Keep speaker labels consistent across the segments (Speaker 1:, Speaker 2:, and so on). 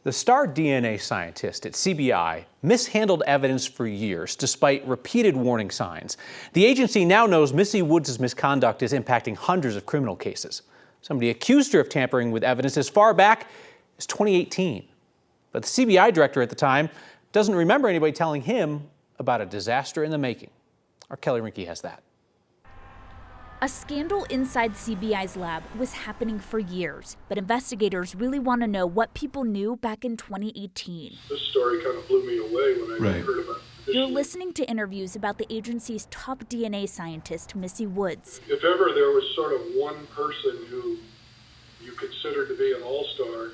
Speaker 1: The star DNA scientist at CBI mishandled evidence for years despite repeated warning signs. The agency now knows Missy Woods' misconduct is impacting hundreds of criminal cases. Somebody accused her of tampering with evidence as far back as 2018. But the CBI director at the time doesn't remember anybody telling him about a disaster in the making. Our Kelly Rinke has that.
Speaker 2: A scandal inside CBI's lab was happening for years, but investigators really want to know what people knew back in 2018.
Speaker 3: This story kind of blew me away when I heard about it.
Speaker 2: You're listening to interviews about the agency's top DNA scientist, Missy Woods.
Speaker 3: If ever there was sort of one person who you considered to be an all-star,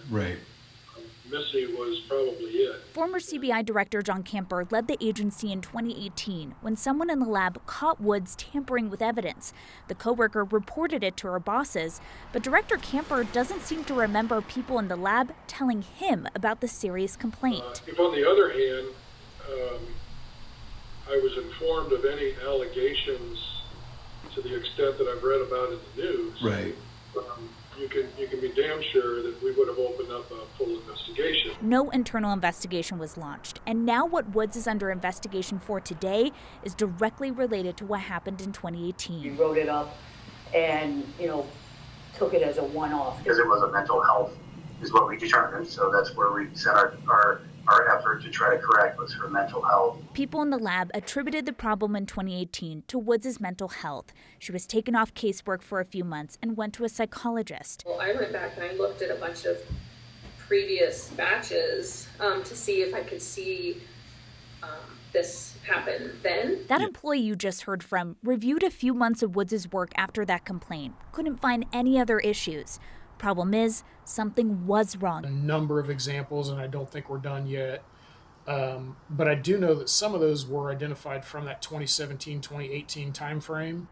Speaker 3: Missy was probably it.
Speaker 2: Former CBI Director John Camper led the agency in 2018 when someone in the lab caught Woods tampering with evidence. The coworker reported it to her bosses, but Director Camper doesn't seem to remember people in the lab telling him about the serious complaint.
Speaker 3: If on the other hand, I was informed of any allegations to the extent that I've read about in the news, you can be damn sure that we would have opened up a full investigation.
Speaker 2: No internal investigation was launched, and now what Woods is under investigation for today is directly related to what happened in 2018.
Speaker 4: We wrote it up and, took it as a one-off.
Speaker 5: Because it was a mental health is what we determined, so that's where we set our effort to try to correct was for mental health.
Speaker 2: People in the lab attributed the problem in 2018 to Woods' mental health. She was taken off casework for a few months and went to a psychologist.
Speaker 6: Well, I went back and I looked at a bunch of previous batches to see if I could see this happen then.
Speaker 2: That employee you just heard from reviewed a few months of Woods' work after that complaint. Couldn't find any other issues. Problem is, something was wrong.
Speaker 7: A number of examples, and I don't think we're done yet. But I do know that some of those were identified from that 2017-2018 timeframe.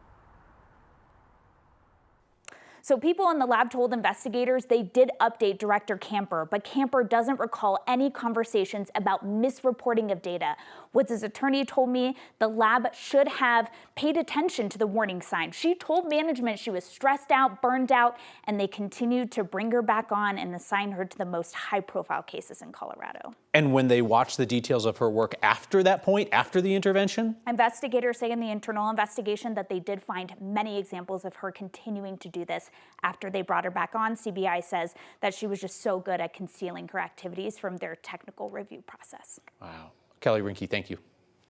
Speaker 2: So people in the lab told investigators they did update Director Camper, but Camper doesn't recall any conversations about misreporting of data. Woods' attorney told me the lab should have paid attention to the warning signs. She told management she was stressed out, burned out, and they continued to bring her back on and assign her to the most high-profile cases in Colorado.
Speaker 1: And when they watched the details of her work after that point, after the intervention?
Speaker 2: Investigators say in the internal investigation that they did find many examples of her continuing to do this after they brought her back on. CBI says that she was just so good at concealing her activities from their technical review process.
Speaker 1: Wow. Kelly Rinke, thank you.